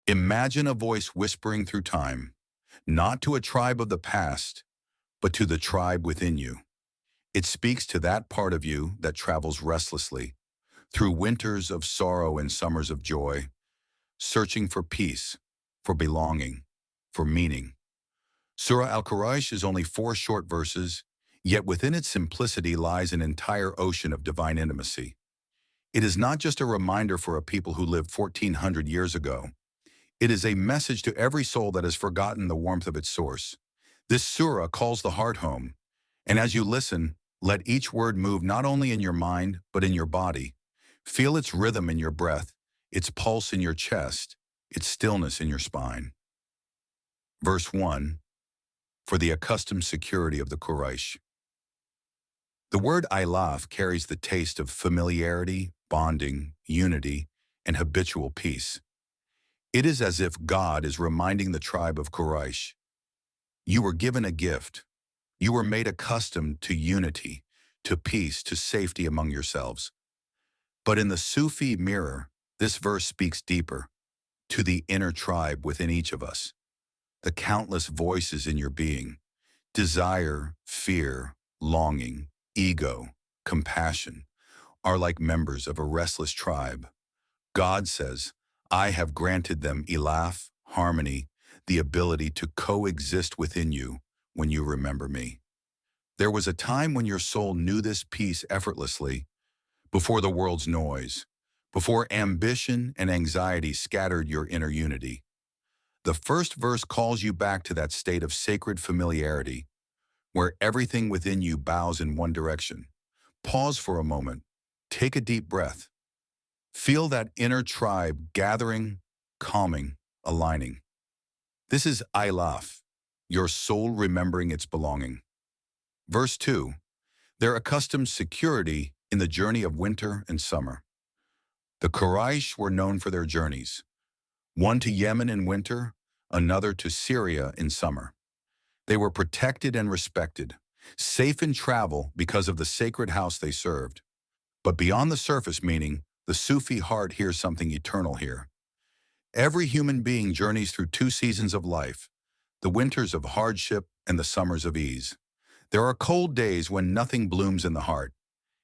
Imagine a voice whispering through time, not to a tribe of the past, but to the tribe within you. It speaks to that part of you that travels restlessly, through winters of sorrow and summers of joy, searching for peace, for belonging, for meaning. Surah Al-Quraish is only 4 short verses, yet within its simplicity lies an entire ocean of divine intimacy. It is not just a reminder for a people who lived 1400 years ago. It is a message to every soul that has forgotten the warmth of its source. This surah calls the heart home, and as you listen, let each word move not only in your mind, but in your body. Feel its rhythm in your breath, its pulse in your chest, its stillness in your spine. Verse 1. For the accustomed security of the Quraish. The word ilāf carries the taste of familiarity, bonding, unity, and habitual peace. It is as if God is reminding the tribe of Quraish, you were given a gift. You were made accustomed to unity, to peace, to safety among yourselves. But in the Sufi mirror, this verse speaks deeper, to the inner tribe within each of us, the countless voices in your being, desire, fear, longing, ego, compassion, are like members of a restless tribe. God says, I have granted them ilāf, harmony, the ability to coexist within you when you remember me. There was a time when your soul knew this peace effortlessly, before the world's noise, before ambition and anxiety scattered your inner unity. The first verse calls you back to that state of sacred familiarity, where everything within you bows in one direction. Pause for a moment. Take a deep breath. Feel that inner tribe gathering, calming, aligning. This is ilāf, your soul remembering its belonging. Verse 2. Their accustomed security in the journey of winter and summer. The Quraish were known for their journeys, one to Yemen in winter, another to Syria in summer. They were protected and respected, safe in travel because of the sacred house they served. But beyond the surface meaning, the Sufi heart hears something eternal here. Every human being journeys through 2 seasons of life, the winters of hardship and the summers of ease. There are cold days when nothing blooms in the heart,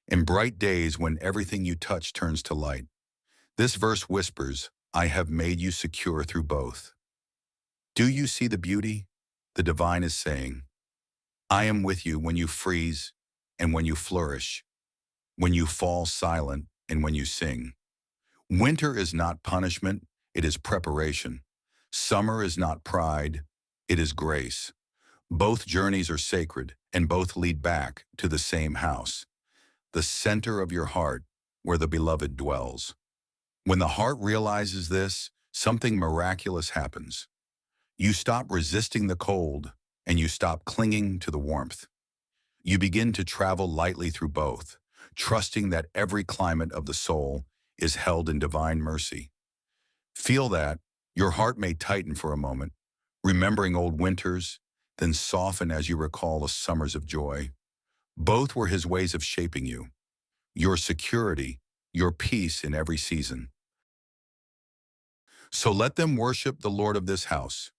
and bright days when everything you touch turns to light. This verse whispers, I have made you secure through both. Do you see the beauty? The divine is saying, I am with you when you freeze and when you flourish, when you fall silent and when you sing. Winter is not punishment, it is preparation. Summer is not pride, it is grace. Both journeys are sacred and both lead back to the same house, the center of your heart where the beloved dwells. When the heart realizes this, something miraculous happens. You stop resisting the cold and you stop clinging to the warmth. You begin to travel lightly through both, trusting that every climate of the soul is held in divine mercy. Feel that. Your heart may tighten for a moment, remembering old winters, then soften as you recall the summers of joy. Both were his ways of shaping you, your security, your peace in every season. So let them worship the Lord of this house.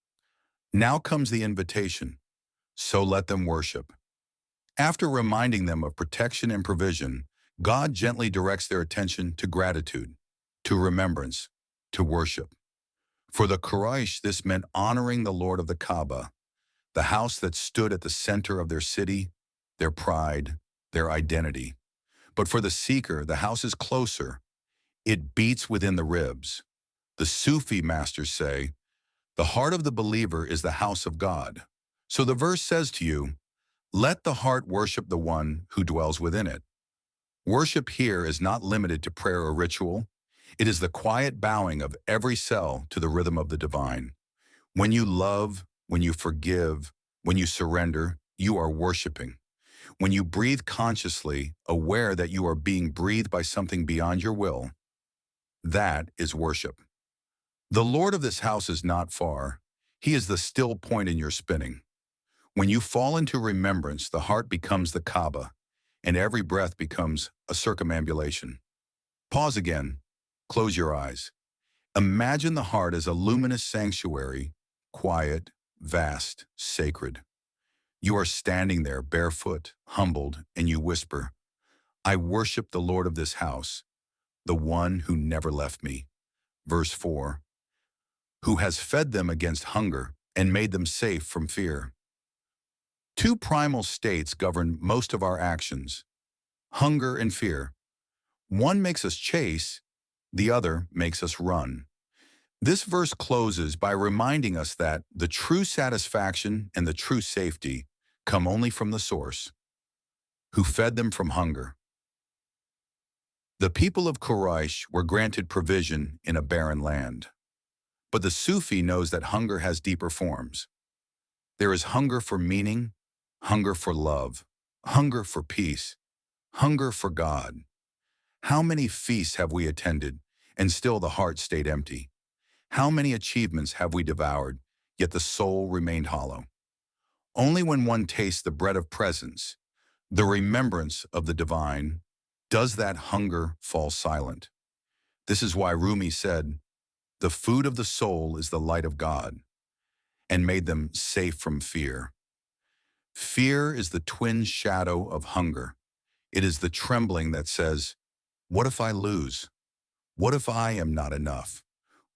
Now comes the invitation. So let them worship. After reminding them of protection and provision, God gently directs their attention to gratitude, to remembrance, to worship. For the Quraish, this meant honoring the Lord of the Kaaba, the house that stood at the center of their city, their pride, their identity. But for the seeker, the house is closer. It beats within the ribs. The Sufi masters say, the heart of the believer is the house of God. So the verse says to you, let the heart worship the one who dwells within it. Worship here is not limited to prayer or ritual. It is the quiet bowing of every cell to the rhythm of the divine. When you love, when you forgive, when you surrender, you are worshiping. When you breathe consciously, aware that you are being breathed by something beyond your will, that is worship. The Lord of this house is not far. He is the still point in your spinning. When you fall into remembrance, the heart becomes the Kaaba, and every breath becomes a circumambulation. Pause again. Close your eyes. Imagine the heart as a luminous sanctuary, quiet, vast, sacred. You are standing there barefoot, humbled, and you whisper, I worship the Lord of this house, the one who never left me. Verse 4, who has fed them against hunger and made them safe from fear. Two primal states govern most of our actions, hunger and fear. One makes us chase, the other makes us run. This verse closes by reminding us that the true satisfaction and the true safety come only from the source, who fed them from hunger. The people of Quraish were granted provision in a barren land. But the Sufi knows that hunger has deeper forms. There is hunger for meaning, hunger for love, hunger for peace, hunger for God. How many feasts have we attended, and still the heart stayed empty? How many achievements have we devoured, yet the soul remained hollow? Only when one tastes the bread of presence, the remembrance of the divine, does that hunger fall silent. This is why Rumi said, the food of the soul is the light of God, and made them safe from fear. Fear is the twin shadow of hunger. It is the trembling that says, what if I lose? What if I am not enough?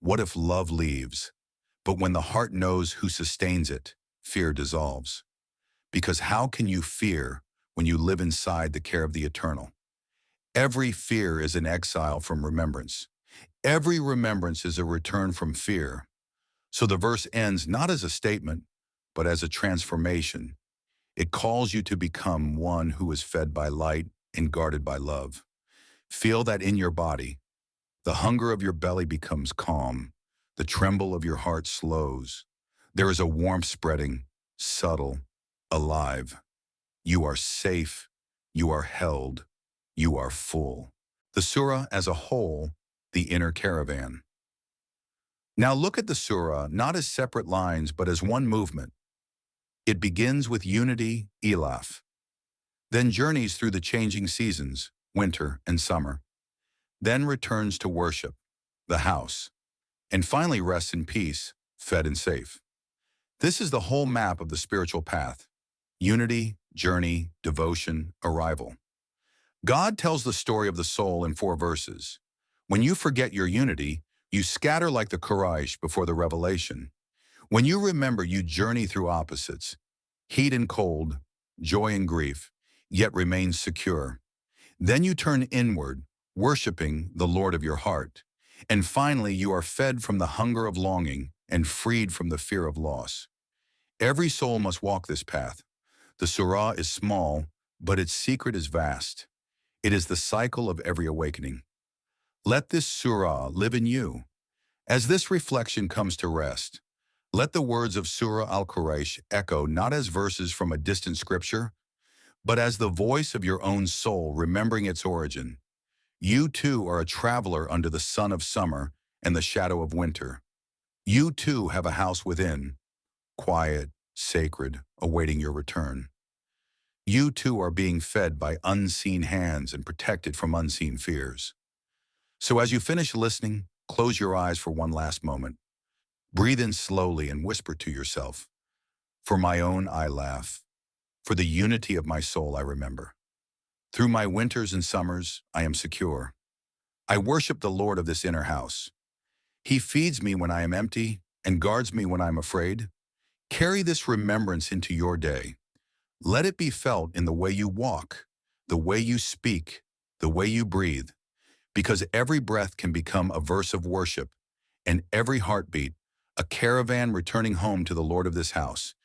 What if love leaves? But when the heart knows who sustains it, fear dissolves. Because how can you fear when you live inside the care of the eternal? Every fear is an exile from remembrance. Every remembrance is a return from fear. So the verse ends not as a statement, but as a transformation. It calls you to become one who is fed by light and guarded by love. Feel that in your body. The hunger of your belly becomes calm. The tremble of your heart slows. There is a warmth spreading, subtle, alive. You are safe. You are held. You are full. The surah as a whole, the inner caravan. Now look at the surah not as separate lines, but as one movement. It begins with unity, ilāf, then journeys through the changing seasons, winter and summer, then returns to worship, the house, and finally rests in peace, fed and safe. This is the whole map of the spiritual path: unity, journey, devotion, arrival. God tells the story of the soul in 4 verses. When you forget your unity, you scatter like the Quraish before the revelation. When you remember, you journey through opposites, heat and cold, joy and grief, yet remain secure. Then you turn inward, worshiping the Lord of your heart. And finally, you are fed from the hunger of longing and freed from the fear of loss. Every soul must walk this path. The surah is small, but its secret is vast. It is the cycle of every awakening. Let this surah live in you. As this reflection comes to rest, let the words of Surah Al-Quraish echo not as verses from a distant scripture, but as the voice of your own soul remembering its origin. You too are a traveler under the sun of summer and the shadow of winter. You too have a house within, quiet, sacred, awaiting your return. You too are being fed by unseen hands and protected from unseen fears. So as you finish listening, close your eyes for one last moment. Breathe in slowly and whisper to yourself, for my own I laugh, for the unity of my soul I remember. Through my winters and summers, I am secure. I worship the Lord of this inner house. He feeds me when I am empty and guards me when I am afraid. Carry this remembrance into your day. Let it be felt in the way you walk, the way you speak, the way you breathe, because every breath can become a verse of worship, and every heartbeat, a caravan returning home to the Lord of this house.